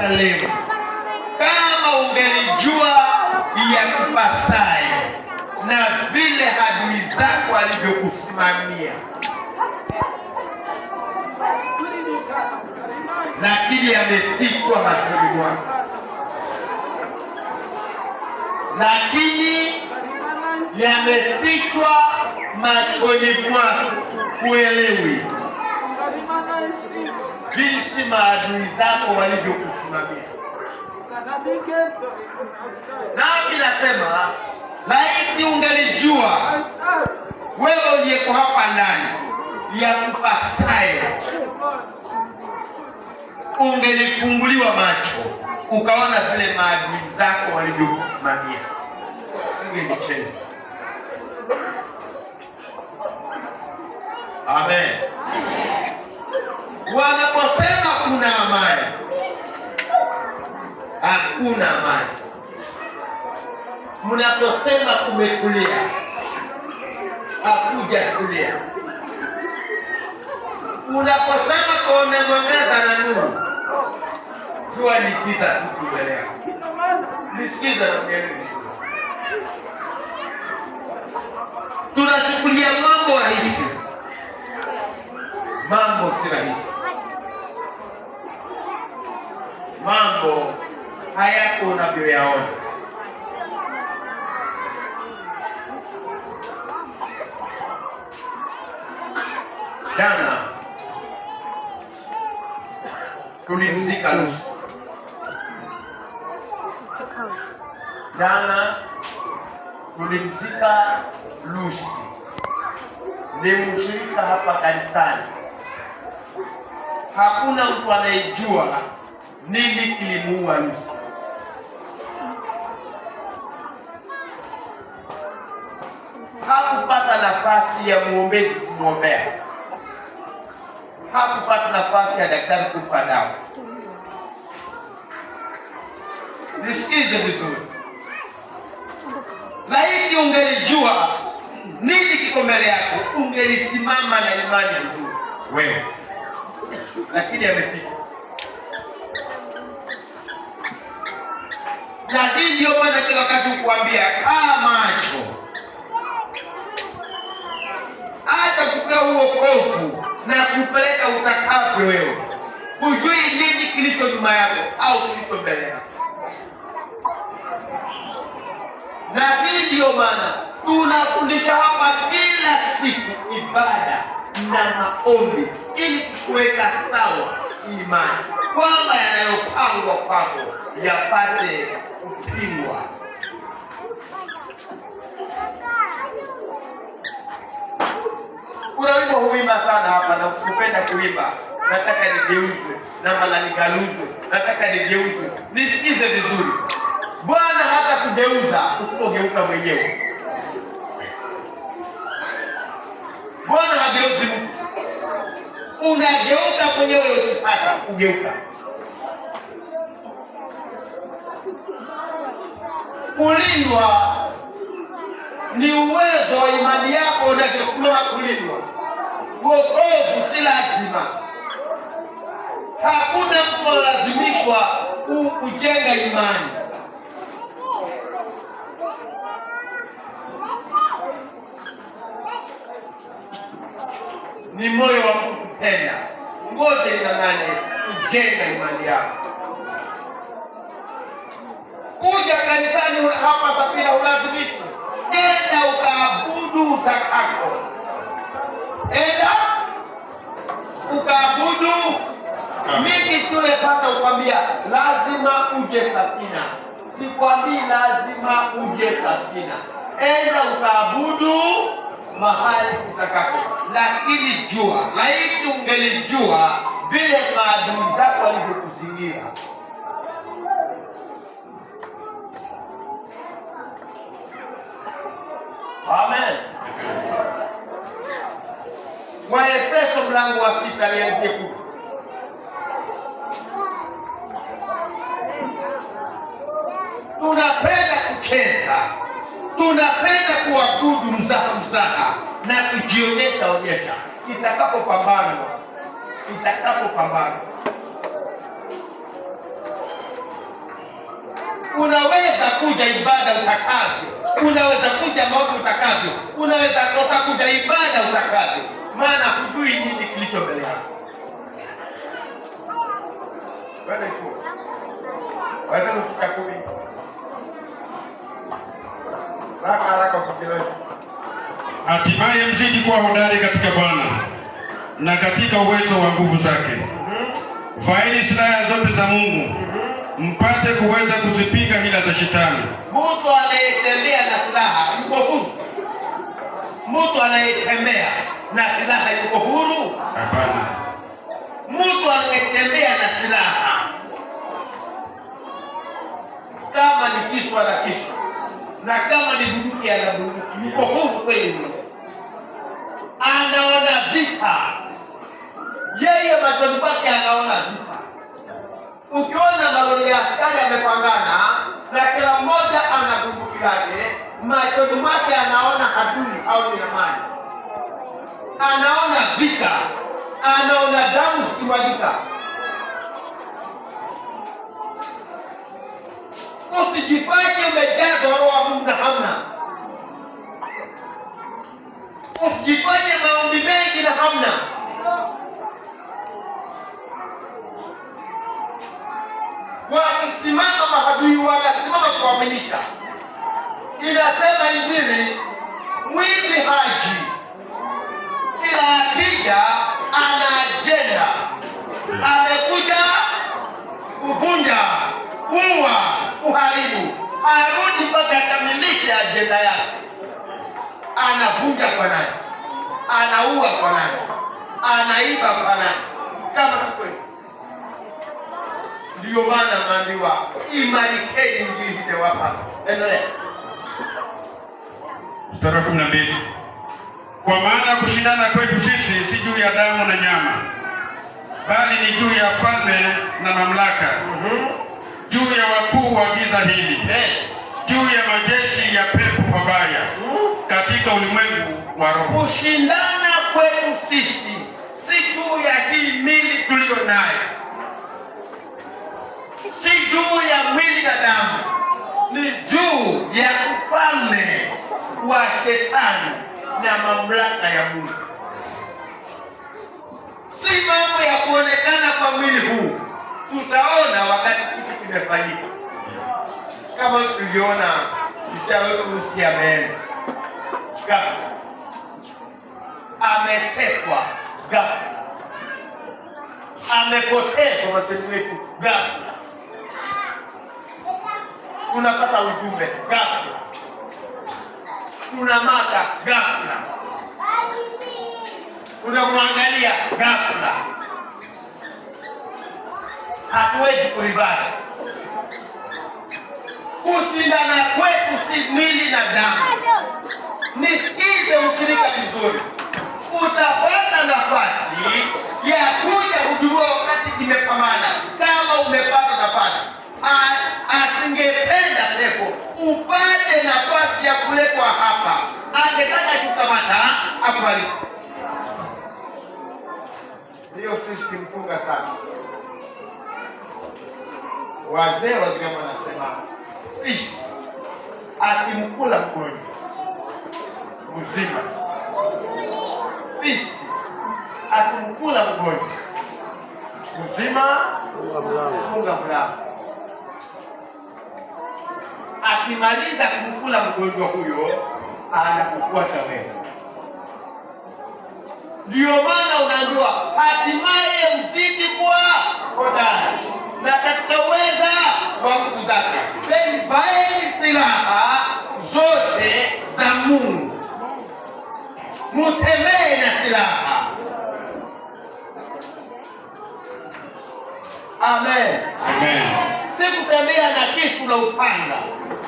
Yerusalemu, kama ungelijua yakupasayo na vile adui zako walivyokusimamia, lakini yamefichwa machoni mwako. Lakini yamefichwa machoni mwako, huelewi jinsi maadui zako walivyokusimamia. Nami nasema laiti ungelijua wewe uliyeko hapa ndani yakupasayo, ungelifunguliwa macho ukaona vile maadui zako walivyokusimamia, usingelicheza. Amen. Wanaposema kuna amani, hakuna amani. Mnaposema kumetulia, hakujatulia. Unaposema kuna mwangaza na nuru, jua ni giza tu mbele yako. Nisikiza na mgeni. Tunachukulia mambo rahisi. Mambo si rahisi. Mambo hayako unavyoyaona. Jana tulimzika Lucy. Ni mshirika hapa kanisani. Hakuna mtu anayejua nini kilimuua Lucy. Hakupata nafasi ya muombezi kumwombea. Hakupata nafasi ya daktari kumpa dawa. Nisikize vizuri. Laiti ungelijua nini kiko mbele yako, ungelisimama na imani nzuri wewe. Lakini amefika. Lakini ndio maana kila wakati kukuambia kaa macho. Hata kupewa uokovu na kupeleka utakapo wewe, hujui nini kilicho nyuma yako au kilicho mbele yako. Na hii ndio maana tunafundisha hapa kila siku ibada na maombi, ili kuweka sawa imani, kwamba yanayopangwa kwako yapate kupimwa. Kuna wimbo huimba sana hapa na kupenda kuimba, nataka nigeuzwe na mala nigaluzwe, nataka nigeuzwe. Nisikize vizuri, Bwana hata kugeuza usipogeuka mwenyewe. Bwana hageuzi mtu, unageuka mwenyewe ukitaka kugeuka. Kulindwa ni uwezo wa imani yako unavyosimama kulindwa. Wokovu si lazima. Hakuna mtu analazimishwa kujenga imani. Ni moyo wa kupenda. Ngoja ng'ang'ane kujenga imani yako. Kuja kanisani hapa Safina ulazimishwe. Enda ukaabudu utakako. Enda ukaabudu. Mimi siwepata ukwambia lazima uje Safina. Sikwambii lazima uje Safina. Enda ukaabudu mahali utakako. Lakini jua, laiti ungelijua vile maadui zako walivyokuzingira. Amen. Waefeso mlango wa 6 nianzie huko. Tunapenda kucheza, tunapenda kuabudu mzaha na kujionyesha. Itakapopambana Unaweza kuja ibada utakavyo, unaweza kuja maombi utakavyo, unaweza kosa kuja ibada utakavyo, maana hujui nini kilicho mbele yako. Hatimaye mzidi kuwa hodari katika Bwana na katika uwezo wa nguvu zake. Vaeni silaha zote za Mungu, mpate kuweza kuzipinga hila za Shetani. Mtu anayetembea na silaha yuko huru? Mtu anayetembea na silaha yuko huru? Hapana. Mtu anayetembea na silaha, kama ni kisu ana kisu, na kama ni bunduki ana bunduki, yuko huru kweli? Anaona vita, yeye machoni pake anaona vita. Ukiona malori ya askari amepangana na kila mmoja ana bunduki lake, machoni mwake anaona adui au ni amani, anaona vita, anaona damu zikimwagika. Usijifanye umejazwa roho wa Mungu na hamna. Usijifanye maombi mengi na hamna. Wakisimama maadui watasimama kuaminisha. Inasema Injili, mwingi haji, kila akija ana ajenda. Amekuja kuvunja, kuua, kuharibu, arudi mpaka akamilishe ajenda yake. Anavunja kwa nani? Anaua kwa nani? Anaiba kwa nani? Kama si kweli. Ndiyo maana mnaambiwa imarikeni Injili iliyowapa. Endelea. Mstari 12. Kwa maana kushindana kwetu sisi si juu ya damu na nyama, bali ni juu ya falme na mamlaka, juu ya wakuu wa giza hili, juu ya majeshi ya pepo wabaya katika ulimwengu wa roho. Kushindana kwetu sisi si juu ya hii mili tuliyo nayo, si juu ya mwili na damu, ni juu ya ufalme wa Shetani na mamlaka ya Mungu. Si mambo ya kuonekana kwa mwili huu. Tutaona wakati kitu kimefanyika, kama tuliona Isa wetu Usi ameenda ghafla, ametekwa ghafla, amepotezwa watoto wetu ghafla, tunapata ujumbe ghafla, tunamata ghafla, tunamwangalia ghafla. Hatuwezi kulibasi. Kushindana kwetu si mwili na damu. Nisikize mshirika vizuri, utapata nafasi ya kuja huduma wakati imepambana. Kama umepata nafasi, asingependa pepo upate nafasi ya kuletwa hapa, angetaka kukamata akubaliki. Hiyo sisi kimfunga sana. Wazee wa Kigoma wanasema fish akimkula mgonjwa mzima, fish akimkula mgonjwa mzima funga mlango. Akimaliza kumkula mgonjwa huyo anakufuata wewe. Ndio maana unaambiwa hatimaye mzidi kuwa hodari na katika uweza wa nguvu zake. Vaeni silaha zote za Mungu, mutembee na silaha. Amen. Amen. Si kutembea na kisu na upanga,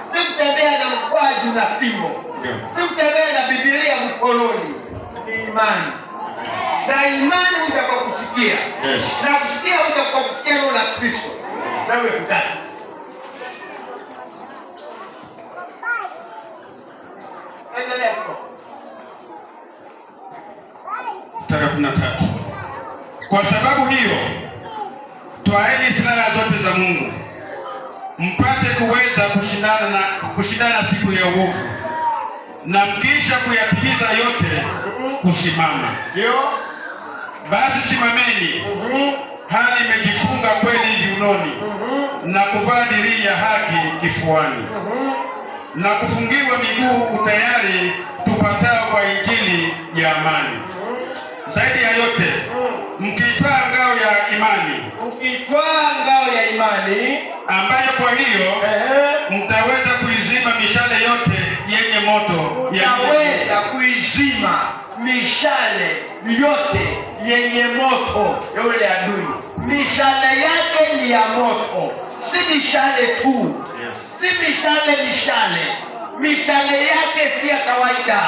si kutembea na mkwaju na fimbo, si kutembea na Biblia mkononi. Ni imani, na imani huja kwa kusikia, na kusikia huja kwa kusikia neno la Kristo, nawe kutaka. Endelea. Mstari 13. Kwa sababu hiyo twaeni silaha zote za Mungu, mpate kuweza kushindana siku ya uovu, na mkisha kuyatimiza yote kusimama. Ndio. Basi simameni, hali imejifunga kweli viunoni, na kuvaa dirii ya haki kifuani, na kufungiwa miguu utayari tupatao kwa injili ya amani. Zaidi ya yote mkiitwaa ngao ya imani, ambayo kwa hiyo mtaweza kuizima mishale yote yenye moto. Mtaweza kuizima mishale yote yenye moto ya yule adui. Mishale yake ni ya moto, si mishale tu. Si mishale, mishale yake si ya kawaida.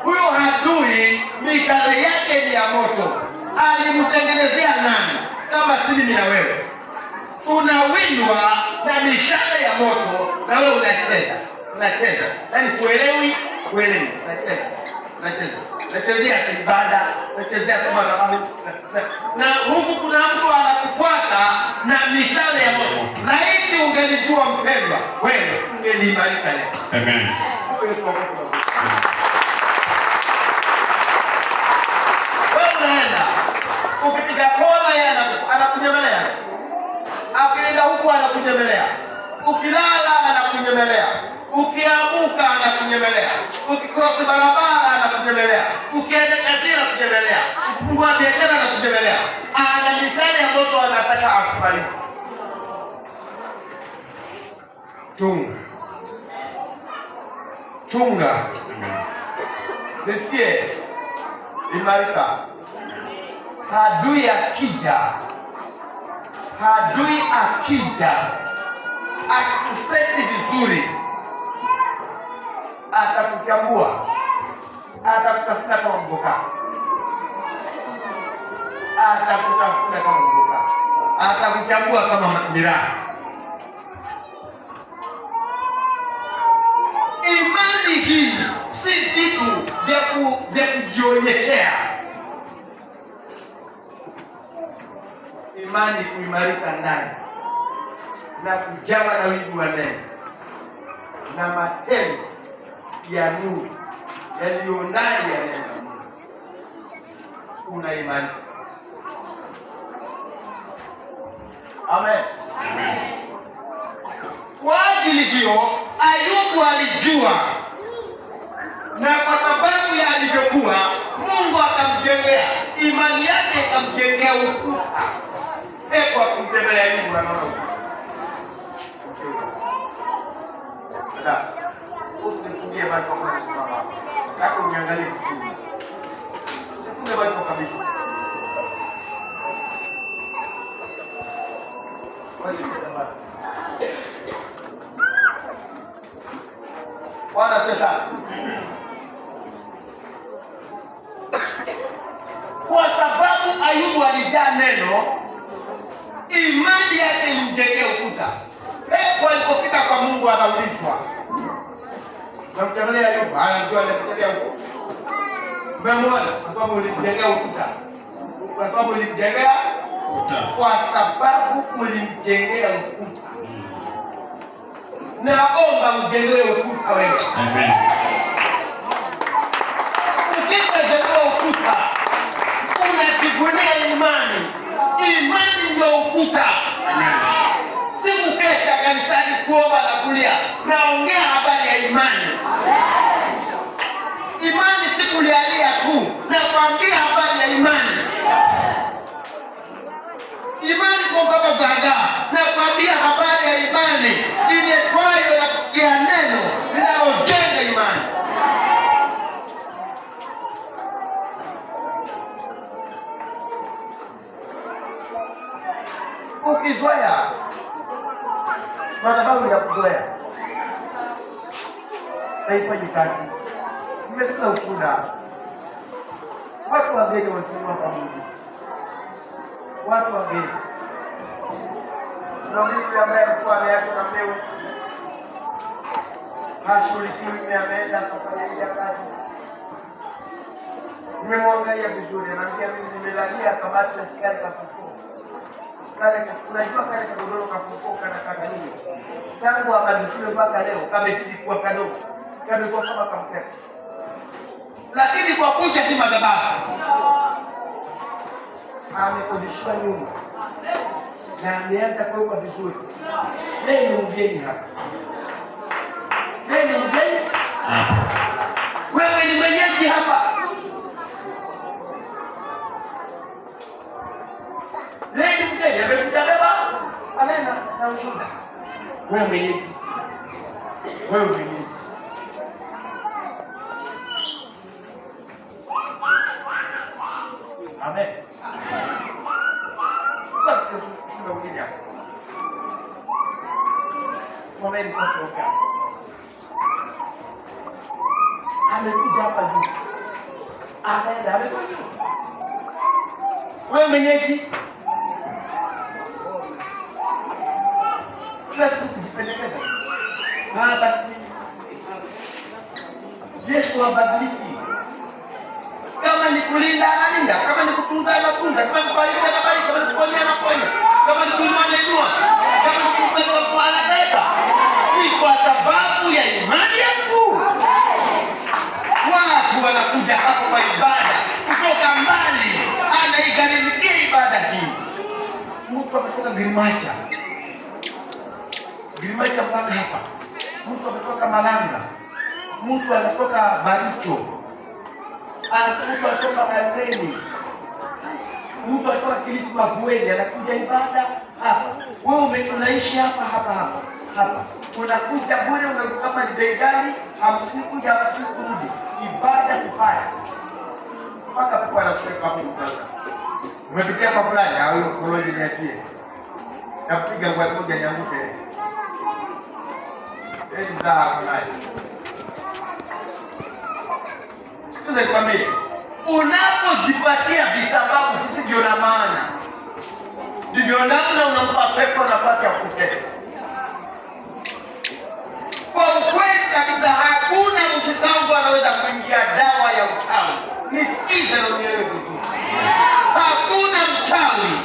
Huyo adui mishale yake ni ya moto. Alimtengenezea nani kama si mimi na wewe? Unawindwa na mishale ya moto na wewe unacheza. Yaani kuelewi, unachezea ibada, unachezea kama rabahu. Na huku kuna mtu anakufuata na mishale ya moto. Laiti ungelijua mpendwa, wewe ungeliimarika leo. Amen. Wewe unaenda ukipiga kona, yeye anakunyemelea. Akienda huku anakunyemelea. Ukilala anakunyemelea. Ukiamuka anakunyemelea. Ukikrosi barabara anakunyemelea. Ukienda kazini anakunyemelea. Ukifungua biashara anakunyemelea. Ana mishale ya moto, anataka akubalize. Chunga. Nisikie. Imarika. Adui akija akikuseti vizuri, atakuchambua, atakutafuta kama mboka, atakuchambua kama miraa. Imani hii si vitu vya kujionyeshea. Imani kuimarika ndani na kujawa na wingi wa neno na matendo ya nuru yaliyo ndani ya neno, unaimarika. Amen. Kwa ajili hiyo Ayubu alijua, na kwa sababu ya alivyokuwa, Mungu akamjengea imani yake, akamjengea ukuta. Hebu akumtembelea Ayubu na naona usifungie macho kwa sababu yako, uniangalie vizuri. Usifungie macho kabisa. Bwana sasa, kwa sababu Ayubu alijaa neno, imani yake ilimjengea ukuta. Hebu alipofika kwa Mungu anaulizwa, namtembelea Ayubu, anamjua anatembelea huko. Umemwona? Kwa sababu ulimjengea ukuta. Kwa sababu ulimjengea ukuta. Naomba mjengewe ukuta wewe. Amen. Ukijengewa ukuta, unajivunia imani. Imani ndio ukuta. Amen. Sikukesha kanisani kuomba na kulia. Naongea habari ya imani. Imani si kulialia tu. Nakwambia habari ya imani. Imani kwa baba gaga. Nakwambia habari ya imani iletwayo na kusikia neno linalojenga imani. Ukizoea madhabahu ya kuzoea haifanyi kazi. Nimesikia ushuhuda, watu wageni wamesimama pamoja, watu wageni na mtu ambaye alikuwa ameachwa na mmewe, hashughulikiwi, ameenda safari ya kazi. Nimemwangalia vizuri, anaambia mimi nimelalia kabati la sigara kwa kifua. unajua kale kagodoro kafufuka na kakanini. Tangu akadutule mpaka leo kamesisi kuwa kadogo. Kamekuwa kama kamkeka. Lakini kwa kuja si madhabahu. Amekodishiwa nyumba. Na ameanza kuwekwa vizuri. Yeye ni mgeni hapa. Yeye ni mgeni? Wewe ni mwenyeji hapa. Yeye ni mgeni, amekuja beba, anaenda na ushuhuda. Wewe mwenyeji. Wewe mwenyeji. Amen. Basi ushuhuda mwingine hapa. Mwameni kwa kuoka. Amekuja hapa juu. Anaenda, amekuja. Wewe mwenyeji. Kila siku kujipendekeza. Basi Yesu habadiliki. Kama ni kulinda analinda, kama ni kutunza anatunza, kama ni kubariki anabariki, kama ni kuponya anaponya, kama ni kuinua anainua, kama ni kupeleka kwa anabeba. Ni kwa sababu ya imani ya mtu. Watu wanakuja hapo kwa ibada kutoka mbali, anaigharimikia ibada hii. Mtu ametoka Girimacha mpaka hapa. Mtu ametoka Malanga, mtu anatoka Baricho, mtu anatoka Maendeni, mtu anatoka Kilifi Mavueni, anakuja ibada hapa. Wewe unaishi hapa. Unakuja bure, unakuja kama ni bei gani? 50 kuja 50 kurudi. Ibada kufanya. Mpaka kwa anakushika hapo mtaka. Umepitia kwa fulani au hiyo koloji niachie. Napiga kwa moja nianguke. Mtaa fulani. Sasa nikwambie, unapojipatia visababu visivyo na maana, ndivyo namna unampa pepo nafasi ya kutenda. Kwa ukweli kabisa, hakuna mchikango anaweza kuingia dawa ya uchawi. Nisikize na unielewe vizuri. Hakuna mchawi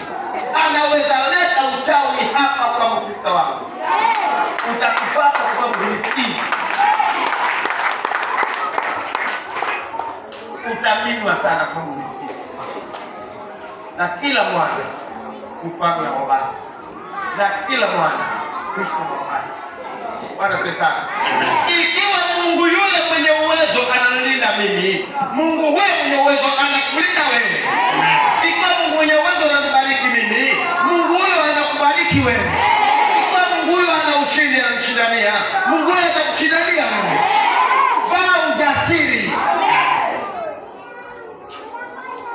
anaweza leta uchawi hapa kwa mchika wangu. Utakupata kwa sababu unisikize. Utaminwa sana kwa unisikize. Na kila mwana mfalme wa Baba. Na kila mwana Kristo mwana. Bwana pesa. Ikiwa Mungu yule mwenye uwezo ananilinda mimi, Mungu wewe mwenye uwezo anakulinda wewe. Ikiwa Mungu mwenye uwezo ananibariki mimi, Mungu huyo anakubariki wewe. Ikiwa Mungu huyo ana ushindi ananishindania, Mungu huyo atakushindania wewe. Vaa ujasiri.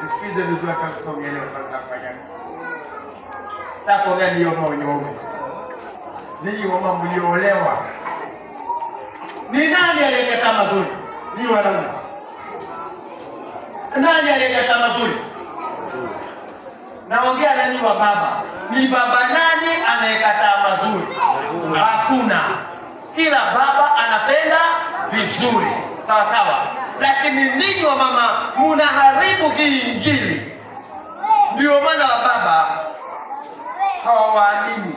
Nisikize vizuri kwa mielewa kwa kufanya. Sasa gani hiyo mwenyewe? Ninyi wama mliolewa. Ni nani aliyekataa mazuri? Ni wanaume. Nani aliyekataa mazuri? Naongea nani wa baba? Ni baba nani anayekataa mazuri? Hakuna. Kila baba anapenda vizuri. Sawa sawa. Lakini ninyi wa mama mnaharibu hii Injili. Ndio maana wa baba hawaamini.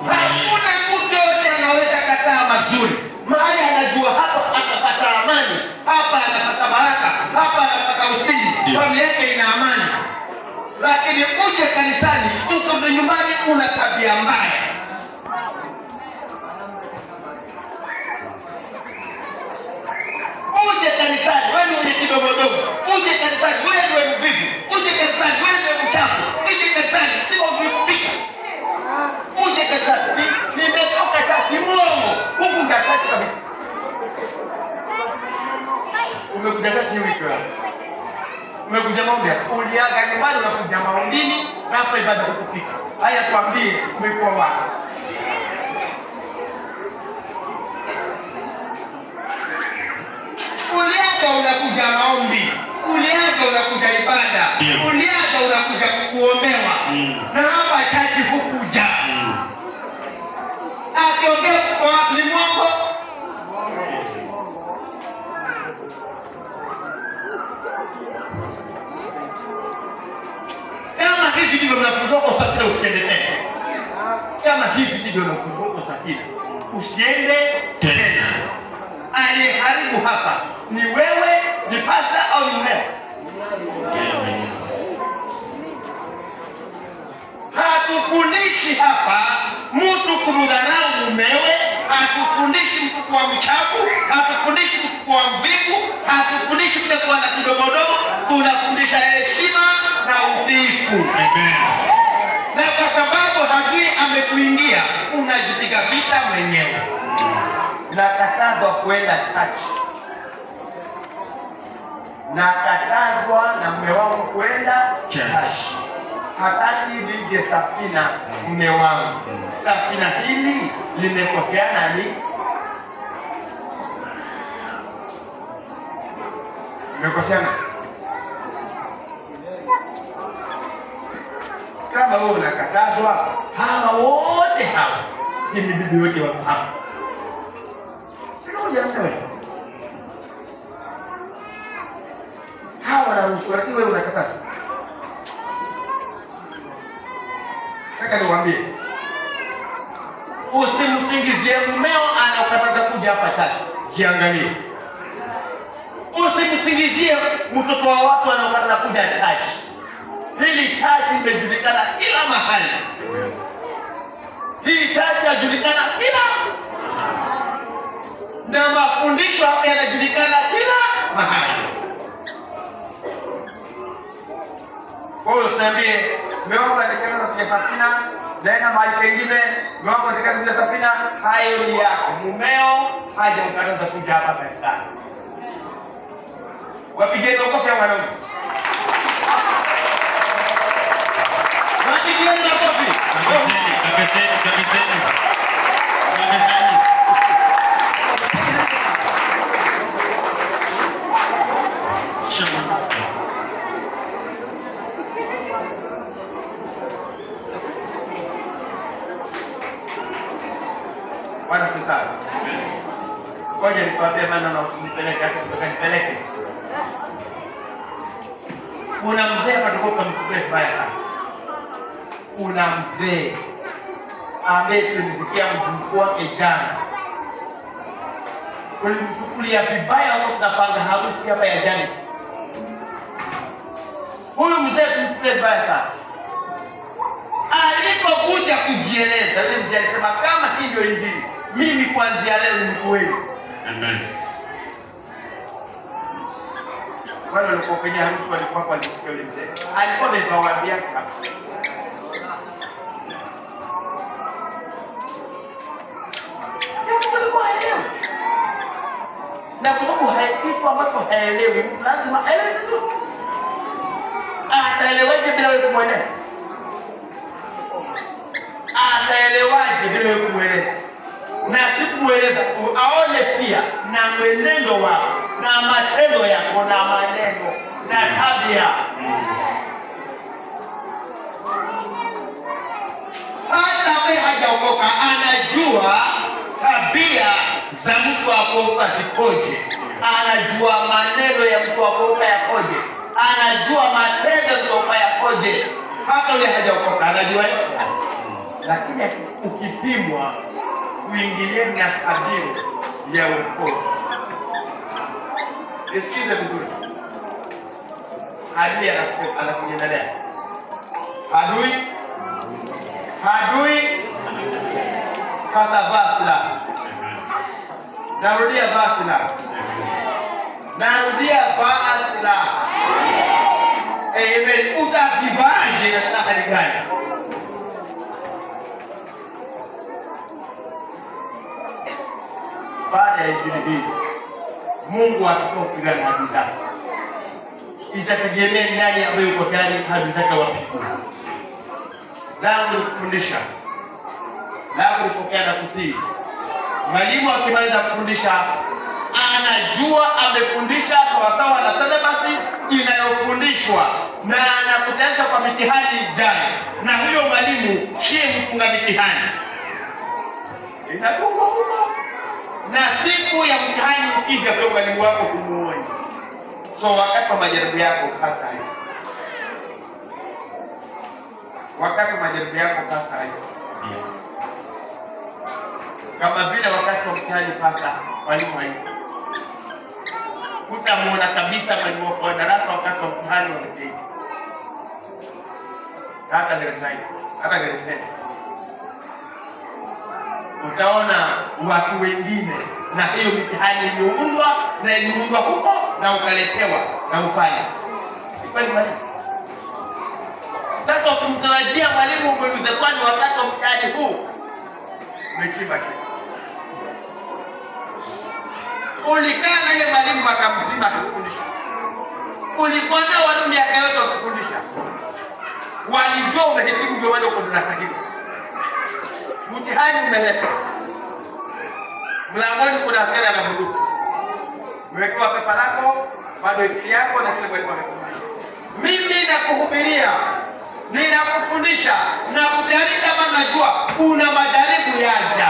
Hakuna mtu yote anaweza kataa mazuri. Mahali anajua hapa atapata amani, hapa atapata baraka, hapa atapata ushindi, familia yake ina amani. Lakini uje kanisani, uko nyumbani una tabia mbaya. Uje kanisani, wewe ni kidogodogo. Uje kanisani, wewe ni mvivu. Uje kanisani, wewe ni mchafu. Uje kanisani, sio vipika. Uje kanisani, nimetoka chati mwongo. Huku ngatachi kabisa. Umekuja chati wiki wapi? Umekuja maombi? Uliaga nyumbani unakuja maombini na hapa ibada kukufika. Haya tuambie umekuwa wapi? Uliaga unakuja maombi, uliaga unakuja ibada, uliaga unakuja kuombewa. Na hapa chachi hukuja. Akiongea kwa watu ni mwongo. hivi ndivyo mnafunzwa kwa Safina, usiende tena. Kama hivi ndivyo mnafunzwa kwa Safina, usiende tena. Aliyeharibu hapa ni wewe, ni pasta au ni mmeo? Hatufundishi hapa mtu kumdharau mumewe, hatufundishi mtu kuwa mchafu, hatufundishi mtu kuwa mvivu, hatufundishi mtu kuwa na kidogodogo. Tunafundisha heshima na utiifu. Amen. Na kwa sababu hajui amekuingia, unajipiga vita mwenyewe. Nakatazwa kwenda church, nakatazwa na mume wangu kwenda church. Hataki lije Safina mume wangu. Safina hili limekosea nani? Limekosea nani? Kama wewe unakatazwa, hawa wote hawa ni bibi wote wako hapa. Sio jamani. Hawa wanaruhusiwa, lakini wewe unakatazwa. Nataka niwaambie, usimsingizie mumeo anakataza kuja hapa chache. Jiangalie. Usimsingizie mtoto wa watu anakataza kuja chache. Hili chache limejulikana kila mahali. Hii chache yajulikana kila, na mafundisho yanajulikana kila mahali. Kwa hiyo usiniambie meomba nikenda kuja Safina, naenda mahali pengine, meomba nikenda kuja Safina. Hayo ni ya mumeo, hajamkataza kuja hapa kanisani. Wapigeni makofi ya wanaume. Wapigeni makofi. Kabiseni. Bwana tusaidie. Ngoja nikwambie maana na usinipeleke hata ukanipeleke. Kuna mzee hapa tuko kumchukulia vibaya sana. Kuna mzee ambaye tulimfikia mjukuu wake jana. Tulimchukulia vibaya wakati tunapanga harusi hapa ya jana. Huyu mzee tulimchukulia vibaya sana. Alipokuja kujieleza, yule mzee alisema kama hii ndio Injili, mimi kuanzia leo ni mtu wenu. Amen. Wale walikuwa kwenye harusi walikuwa hapa, walisikia yule mzee. Alikuwa amewaambia hapa. Na kwa sababu kitu ambacho haelewi, lazima aelewe tu. Ataelewaje bila wewe kumweleza? Ataelewaje bila wewe kumweleza? Na sikumweleza aone pia na mwenendo wako na matendo yako na maneno na tabia. Hata kama hajaokoka anajua tabia za mtu akoka zikoje, anajua maneno ya mtu akoka yakoje, anajua matendo ya mtu akoka yakoje. Hata yule hajaokoka anajua yote. Lakini ukipimwa kuingilia na tabia ya wokovu, sikiza vizuri. Adui anakujendelea. Adui kata vaa silaha. Narudia, vaa silaha. Narudia, vaa silaha. Amen. Utazivaaje na silaha ni gani? Baada ya Injili hii, Mungu atakuwa kupigana adui zake. Itategemea nani ambaye yuko tayari adui zake wapigwe. Langu ni kufundisha, langu ni kupokea na kutii. Mwalimu akimaliza kufundisha, anajua amefundisha sawasawa na syllabus inayofundishwa na anakutayarisha kwa mitihani ijayo. Na huyo mwalimu siye mfunga mitihani. Inakuwa huko. Na siku ya mtihani ukija kwa mwalimu wako kumuone. So wakati wa majaribu yako hasa hiyo. wakati majaribu yako pasta hayo. Kama vile wakati wa mtihani pasta walimu hayo. Utamuona kabisa mwalimu wako wa darasa wakati wa mtihani wa mtihani. Hata grade 9, hata grade 10. Utaona watu wengine na hiyo mitihani iliyoundwa na iliundwa huko na ukaletewa na ufanye. Kwani mwalimu? Sasa ukimtarajia mwalimu umeuliza swali wakati wa mtihani huu, umechimba kitu. Ulikaa na yeye mwalimu mwaka mzima akifundisha. Ulikuwa nao watu miaka yote wakifundisha. Walijua umehitimu ndio wale uko darasa hili. Mtihani umeleta. Mlangoni kuna askari anabunduki. Umewekewa pepa lako, bado ikili yako na sile mwalimu amekufundisha. Mimi nakuhubiria, ninakufundisha na kutayarisha kama najua kuna majaribu yaja.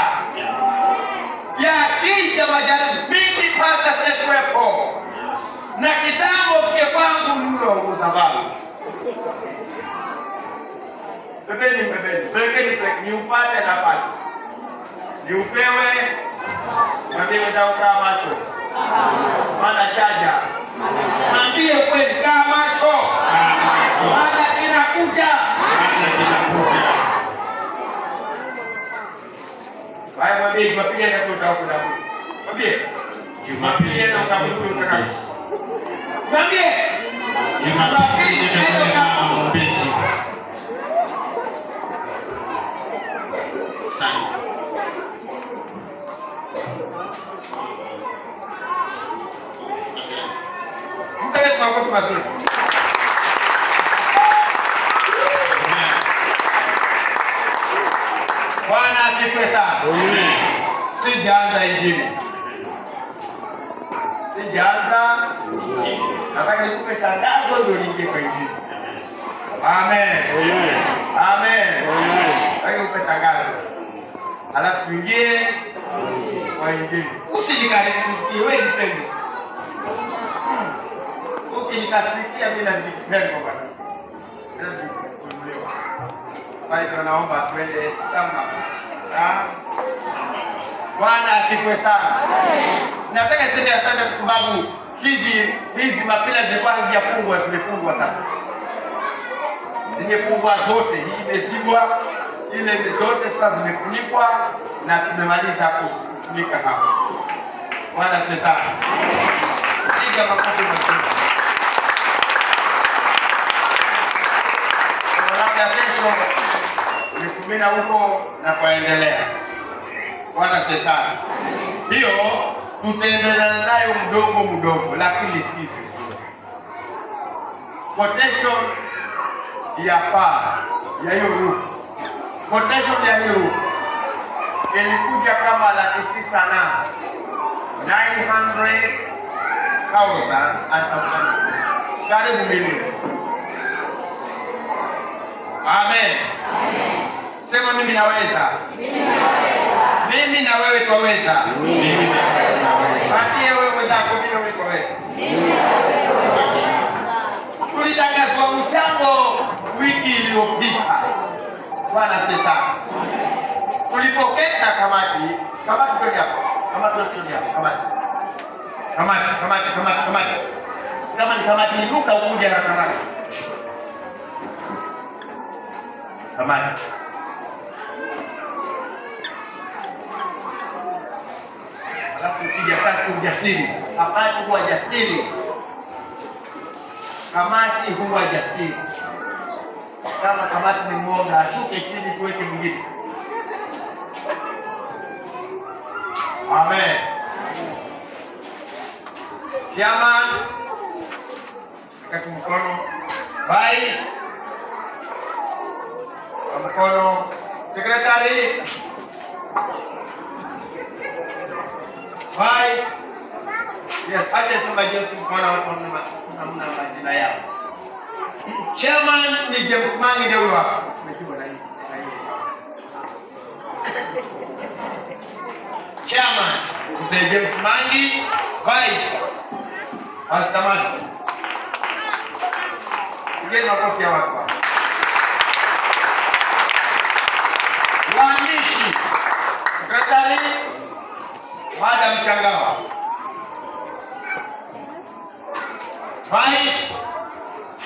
Yakija majaribu, mimi pata sikuwepo. Na kitambo kike kwangu nulo utababu. Bebeni, ni upate nafasi. Ni upewe, mwambie mwenzako kaa macho. Maana chaja. Mwambie kweli kaa macho. Maana kinakuja. Haya mwambie Jumapili ndio utakuja. Mwambie Jumapili ndio utakuja. Mwambie Jumapili ndio utakuja. Mtaweza makofi mazuri. Bwana asifiwe sana. Amen. Sijaanza injili. Nataka nikupe tangazo ndio niingie kwa injili. Amen. Amen. Nataka nikupe tangazo. Alafu tuingie kwa injili. Usijikaribie wewe mpendwa. Ukinikasikia mimi najipenda bwana. Basi tunaomba twende samba. Bwana asifiwe sana. Nataka niseme asante kwa sababu hizi mapila zilikuwa hazijafungwa, zimefungwa sasa. Zimefungwa zote, hii imezibwa, ile zote sasa zimefunikwa na tumemaliza kufunika hapa. Bwana asifiwe sana. Piga makofi mazuri. Labda kesho nikumina huko na kuendelea. Bwana asifiwe sana. Hiyo tutaendelea nayo mdogo lakini sikize. Quotation ya paa ya hiyo roof. Quotation ya hiyo roof ilikuja kama 900 na 900,000 karibu milioni. Amen. Sema mimi naweza. Mimi na wewe twaweza. Patie wewe mwenzako mimi na wewe twaweza. Tulitangazwa mchango wiki iliyopita. Bwana asifiwe sana. Tulipokea na kamati ndio hapo. Kamati. Kama ni kamati inuka ukuja na kamati. Kamati. Alafu ukija kazi ujasiri. Kamati huwa jasiri. Kama kamati ni mwoga, ashuke chini tuweke mwingine. Amen. Chairman, kati mkono. Vice, mkono. Secretary, Vice. Yes, acha sema James mkono watu hamna majina yao. Chairman ni James Mangi ndio huyo hapa. Umeshikwa na hii. Chairman Mzee James Mangi, Vice Astamasi. Ngeni makofi ya watu. Waandishi, sekretari Madam Changawa, Vice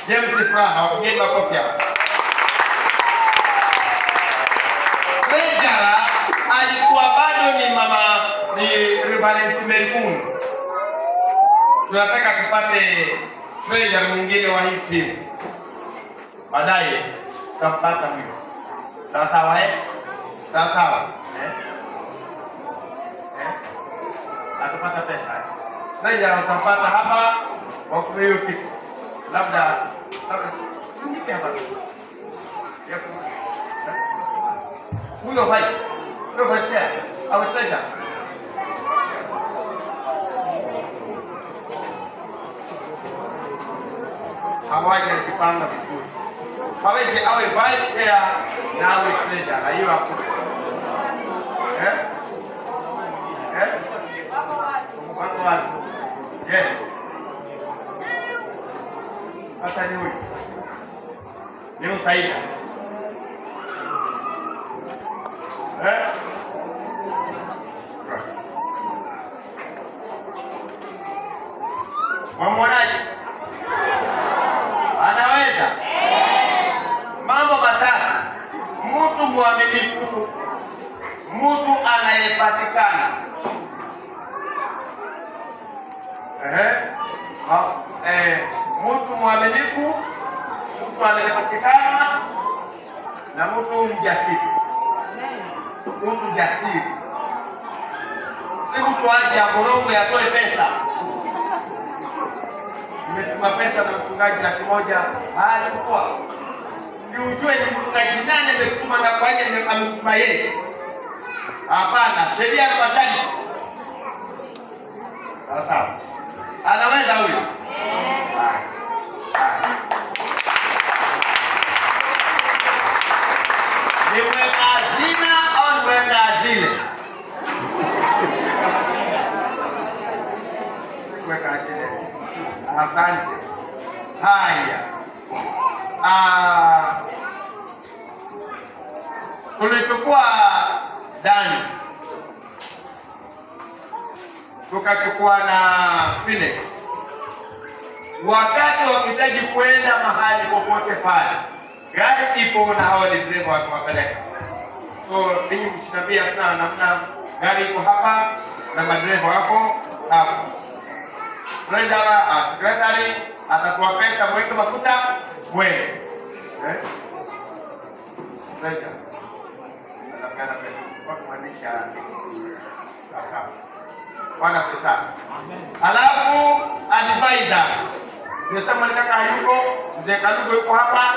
James Fraha, wapigeni makofi hapa. Treasurer alikuwa bado ni Reverend Merikun. Tunataka tupate treasurer mwingine wa hii timu. Baadaye tutampata huyo. Sawa sawa Sawa sawa. Atapata pesa. Treasurer utapata hapa kwa hiyo kitu. Labda nipe hapa. Huyo vice au treasurer. Hawajajipanga vizuri. Hawezi awe vice chair na awe treasurer. Hiyo hapo. Wako wapi? Yes. Sasa ni huyu. Ni Usaida. Mwamonaji? Anaweza? Mambo matatu. Mtu mwaminifu, mtu anayepatikana. Mtu mwaminifu, mtu anayepatikana na mtu mjasiri. Mtu jasiri. Si mtu aje aborogwe atoe pesa. Nimetuma pesa na mchungaji $100,000. Chukua. Ni ujue ni mchungaji nani amekutuma na kwa nini amekutuma yeye. Hapana, sheria ya masharti. Sawa. Anaweza huyo? Ni mweka hazina au mweka hazile? Mweka hazile. Asante. Haya. Tulichukua Dani. Tukachukua na Phoenix. Wakati wakitaji kwenda mahali popote pale, gari ipo na hawa ni dereva wakiwapeleka. So ninyi msiniambie hatuna namna, gari iko hapa na madereva wako hapa. Treasurer, secretary atatoa pesa, mweke mafuta mwende. Treasurer atapeana pesa kwa kumaanisha sawa. Bwana pesa. Alafu advisor. Nimesema nikaka hayuko, mzee Kalugo yuko hapa,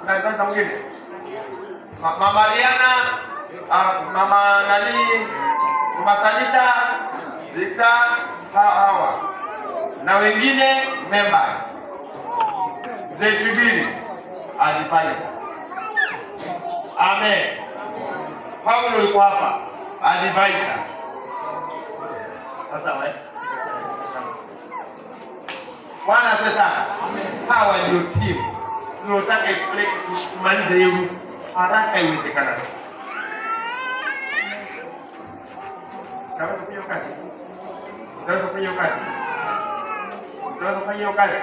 kuna advisor mwingine. Mama Riana, mama nani, Mama Sanita, Zika, hawa. Na wengine members. Mzee Chibiri, advisor. Amen. Paulo yuko hapa, advisor. Sawa. Bwana sasa. Hawa ndio timu. Tunataka kumaliza hiyo haraka iwezekanavyo. Tunaweza kufanya kazi. Tunaweza kufanya kazi. Tunaweza kufanya kazi.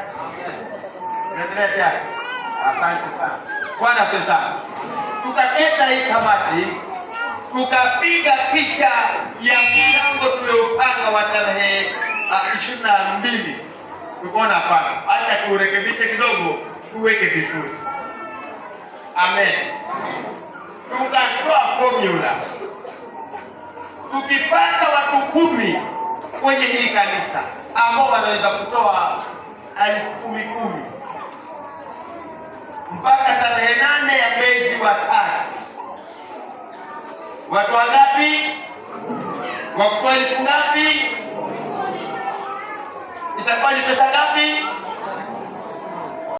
Endelea. Asante sana. Bwana sasa. Tukaketa hii kamati, tukapiga picha ya mpango tuliopanga wa tarehe 22. Tukaona hapana, acha turekebishe kidogo, tuweke vizuri. Amen. Tukatoa formula. Tukipata watu 10 kwenye hili kanisa ambao wanaweza kutoa 10,000 mpaka tarehe 8 ya mwezi wa 5. Watu wangapi? Wa 10,000 ngapi? Itakuwa ni pesa ngapi?